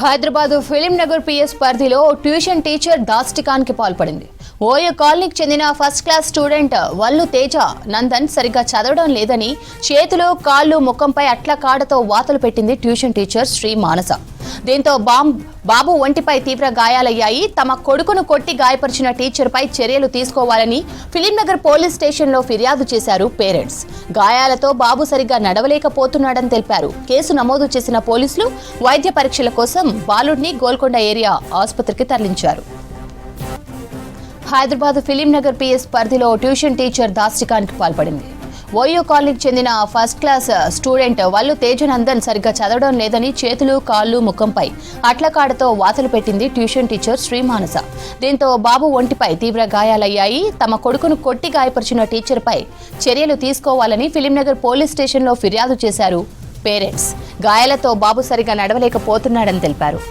Hyderabad film Nagar PS పరిధిలో tuition teacher దాష్టికానికి పాల్పడింది. ఓయో కాలనీకి చెందిన ఫస్ట్ క్లాస్ స్టూడెంట్ వల్లు తేజ నందన్ సరిగ్గా చదవడం లేదని చేతులు కాళ్ళు ముఖంపై అట్ల కాడతో వాతలు పెట్టింది ట్యూషన్ టీచర్ శ్రీ మానస. దీంతో బాబు ఒంటిపై తీవ్ర గాయాలయ్యాయి. తమ కొడుకును కొట్టి గాయపరిచిన టీచర్పై చర్యలు తీసుకోవాలని ఫిలిం నగర్ పోలీస్ స్టేషన్లో ఫిర్యాదు చేశారు పేరెంట్స్. గాయాలతో బాబు సరిగ్గా నడవలేకపోతున్నాడని తెలిపారు. కేసు నమోదు చేసిన పోలీసులు వైద్య పరీక్షల కోసం బాలుడిని గోల్కొండ ఏరియా ఆసుపత్రికి తరలించారు. హైదరాబాద్ ఫిలిం నగర్ పిఎస్ పరిధిలో ట్యూషన్ టీచర్ దాష్టికానికి పాల్పడింది. ఓయో కాలనీకి చెందిన ఫస్ట్ క్లాస్ స్టూడెంట్ వల్లు తేజనందన్ సరిగ్గా చదవడం లేదని చేతులు కాళ్ళు ముఖంపై అట్లకాడతో వాతలు పెట్టింది ట్యూషన్ టీచర్ శ్రీ మానస. దీంతో బాబు ఒంటిపై తీవ్ర గాయాలయ్యాయి. తమ కొడుకును కొట్టి గాయపరిచిన టీచర్పై చర్యలు తీసుకోవాలని ఫిలిం నగర్ పోలీస్ స్టేషన్లో ఫిర్యాదు చేశారు పేరెంట్స్. గాయాలతో బాబు సరిగ్గా నడవలేకపోతున్నాడని తెలిపారు.